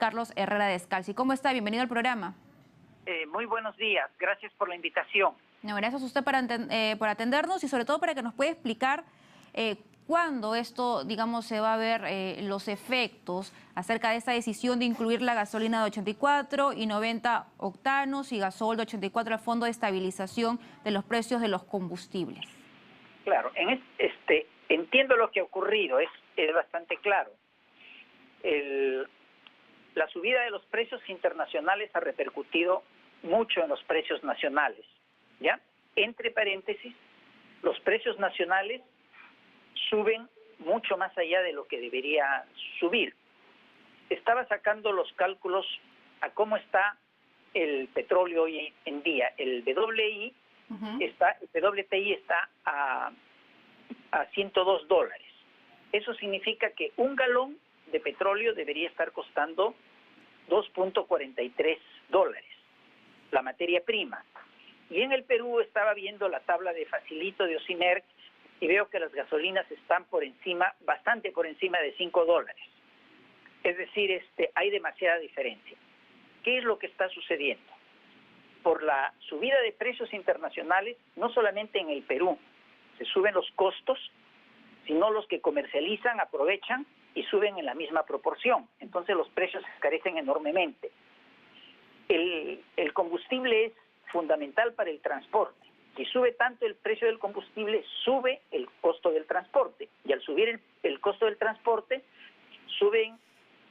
Carlos Herrera Descalzi. ¿Cómo está? Bienvenido al programa. Muy buenos días, gracias por la invitación. No, gracias a usted por atendernos y sobre todo para que nos pueda explicar cuándo esto, digamos, se va a ver los efectos acerca de esta decisión de incluir la gasolina de 84 y 90 octanos y gasol de 84 al Fondo de Estabilización de los Precios de los Combustibles. Claro, entiendo lo que ha ocurrido, es bastante claro. La subida de los precios internacionales ha repercutido mucho en los precios nacionales, ¿ya? Entre paréntesis, los precios nacionales suben mucho más allá de lo que debería subir. Estaba sacando los cálculos a cómo está el petróleo hoy en día. El WTI está a $102. Eso significa que un galón de petróleo debería estar costando $2.43, la materia prima. Y en el Perú estaba viendo la tabla de Facilito de Ocimer y veo que las gasolinas están bastante por encima de $5. Es decir, hay demasiada diferencia. ¿Qué es lo que está sucediendo? Por la subida de precios internacionales, no solamente en el Perú se suben los costos, sino los que comercializan aprovechan y suben en la misma proporción. Entonces los precios se encarecen enormemente. El combustible es fundamental para el transporte. Si sube tanto el precio del combustible, sube el costo del transporte. Y al subir el costo del transporte, suben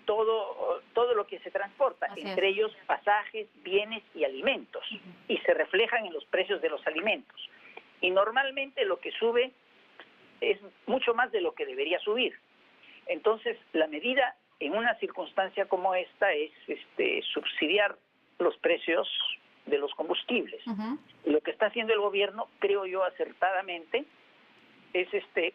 todo lo que se transporta, entre ellos pasajes, bienes y alimentos. Y se reflejan en los precios de los alimentos. Y normalmente lo que sube es mucho más de lo que debería subir. Entonces, la medida en una circunstancia como esta es subsidiar los precios de los combustibles. Lo que está haciendo el gobierno, creo yo acertadamente, es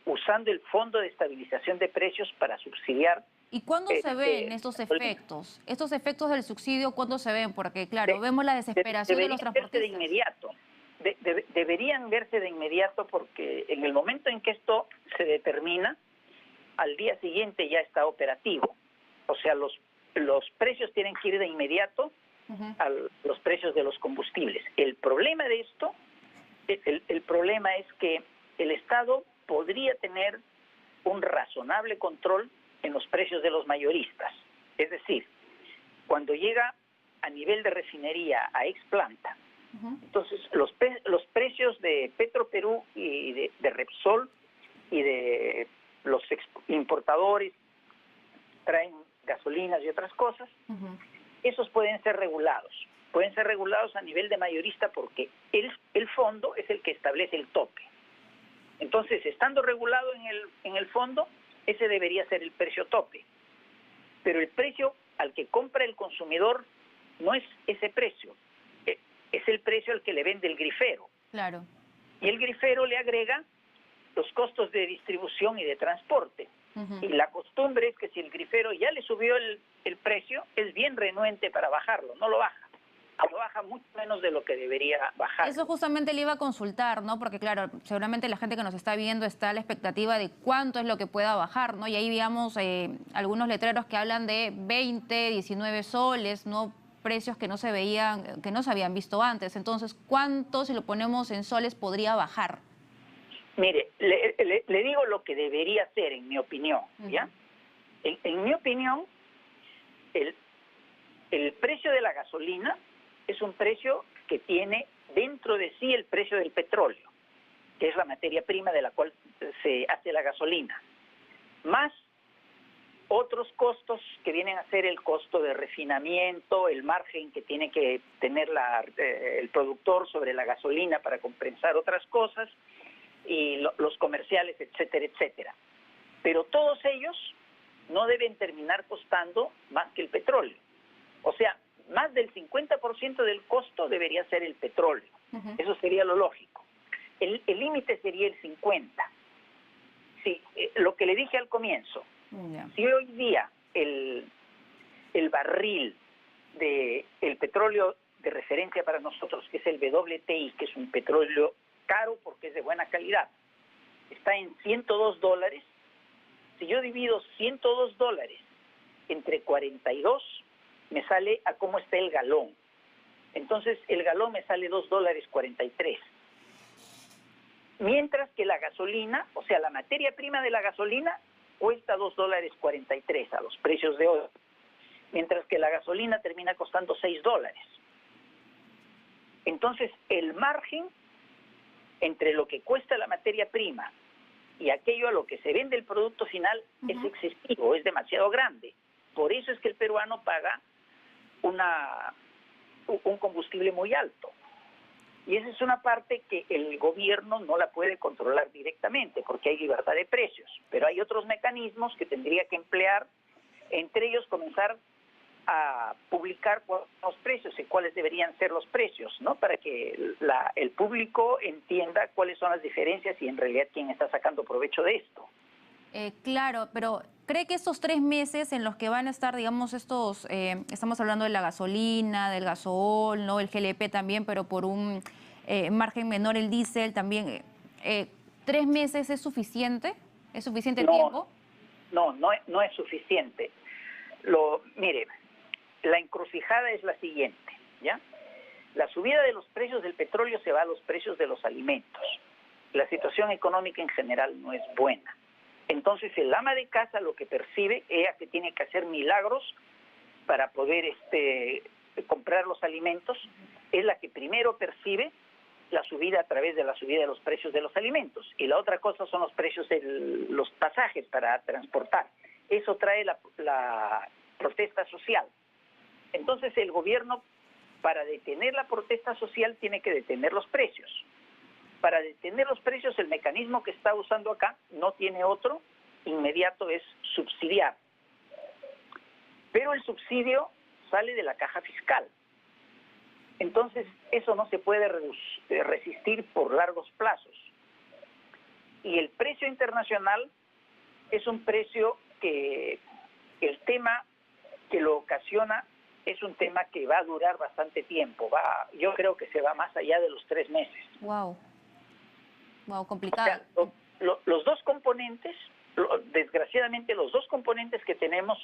usando el Fondo de Estabilización de Precios para subsidiar. ¿Y cuándo se ven estos efectos? Estos efectos del subsidio, ¿cuándo se ven? Porque, claro, vemos la desesperación de los transportistas. Verse de inmediato. Deberían verse de inmediato porque en el momento en que esto se determina, al día siguiente ya está operativo. O sea, los precios tienen que ir de inmediato a los precios de los combustibles. El problema de esto, el problema es que el Estado podría tener un razonable control en los precios de los mayoristas. Es decir, cuando llega a nivel de refinería, a ex planta, entonces los precios de Petroperú y de Repsol y de los importadores traen gasolinas y otras cosas, esos pueden ser regulados. Pueden ser regulados a nivel de mayorista porque el fondo es el que establece el tope. Entonces, estando regulado en el fondo, ese debería ser el precio tope. Pero el precio al que compra el consumidor no es ese precio, es el precio al que le vende el grifero. Claro. Y el grifero le agrega los costos de distribución y de transporte. Y la costumbre es que si el grifero ya le subió el precio, es bien renuente para bajarlo, no lo baja. Lo baja mucho menos de lo que debería bajar. Eso justamente le iba a consultar, ¿no? Porque claro, seguramente la gente que nos está viendo está a la expectativa de cuánto es lo que pueda bajar, ¿no? Y ahí veamos algunos letreros que hablan de 20, 19 soles, ¿no? Precios que no se veían, que no se habían visto antes. Entonces, ¿cuánto, si lo ponemos en soles, podría bajar? Mire, le digo lo que debería ser, en mi opinión, ¿ya? En mi opinión, el precio de la gasolina es un precio que tiene dentro de sí el precio del petróleo, que es la materia prima de la cual se hace la gasolina, más otros costos que vienen a ser el costo de refinamiento, el margen que tiene que tener el productor sobre la gasolina para compensar otras cosas, y los comerciales, etcétera, etcétera. Pero todos ellos no deben terminar costando más que el petróleo. O sea, más del 50% del costo debería ser el petróleo. Eso sería lo lógico. El límite sería el 50%. Sí, lo que le dije al comienzo, si hoy día el barril del petróleo de referencia para nosotros, que es el WTI, que es un petróleo caro porque es de buena calidad, está en $102, si yo divido $102 entre 42, me sale a cómo está el galón. Entonces, el galón me sale $2.43. Mientras que la gasolina, o sea, la materia prima de la gasolina, cuesta $2.43 a los precios de hoy. Mientras que la gasolina termina costando $6. Entonces, el margen entre lo que cuesta la materia prima y aquello a lo que se vende el producto final es excesivo, es demasiado grande. Por eso es que el peruano paga un combustible muy alto. Y esa es una parte que el gobierno no la puede controlar directamente, porque hay libertad de precios. Pero hay otros mecanismos que tendría que emplear, entre ellos comenzar a publicar los precios y cuáles deberían ser los precios, ¿no? Para que el público entienda cuáles son las diferencias y en realidad quién está sacando provecho de esto. Claro, pero ¿cree que estos 3 meses en los que van a estar, digamos, estamos hablando de la gasolina, del gasol, ¿no? El GLP también, pero por un margen menor el diésel también, 3 meses es suficiente? ¿Es suficiente tiempo? No es suficiente. Mire, la encrucijada es la siguiente, ¿ya? La subida de los precios del petróleo se va a los precios de los alimentos. La situación económica en general no es buena. Entonces el ama de casa lo que percibe es que tiene que hacer milagros para poder comprar los alimentos. Es la que primero percibe la subida a través de la subida de los precios de los alimentos. Y la otra cosa son los precios de los pasajes para transportar. Eso trae la protesta social. Entonces el gobierno, para detener la protesta social, tiene que detener los precios. Para detener los precios, el mecanismo que está usando acá no tiene otro inmediato, es subsidiar. Pero el subsidio sale de la caja fiscal. Entonces, eso no se puede resistir por largos plazos. Y el precio internacional es un precio que el tema que lo ocasiona es un tema que va a durar bastante tiempo. Yo creo que se va más allá de los 3 meses. Wow, complicado. O sea, los dos componentes, desgraciadamente los dos componentes que tenemos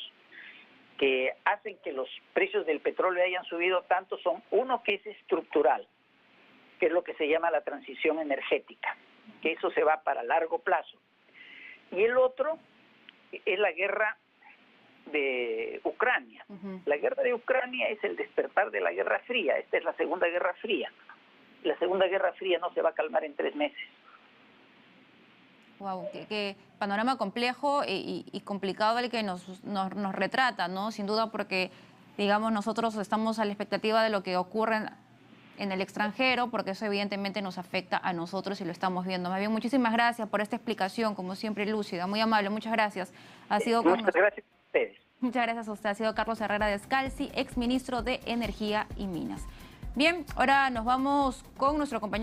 que hacen que los precios del petróleo hayan subido tanto son uno que es estructural, que es lo que se llama la transición energética, que eso se va para largo plazo. Y el otro es la guerra de Ucrania. La guerra de Ucrania es el despertar de la Guerra Fría. Esta es la Segunda Guerra Fría. La Segunda Guerra Fría no se va a calmar en 3 meses. Wow, qué panorama complejo y complicado el que nos retrata, ¿no? Sin duda porque, digamos, nosotros estamos a la expectativa de lo que ocurre en el extranjero, porque eso evidentemente nos afecta a nosotros y lo estamos viendo. Más bien, muchísimas gracias por esta explicación, como siempre lúcida, muy amable, muchas gracias. Muchas gracias a ustedes. Muchas gracias a usted. Ha sido Carlos Herrera Descalzi, exministro de Energía y Minas. Bien, ahora nos vamos con nuestro compañero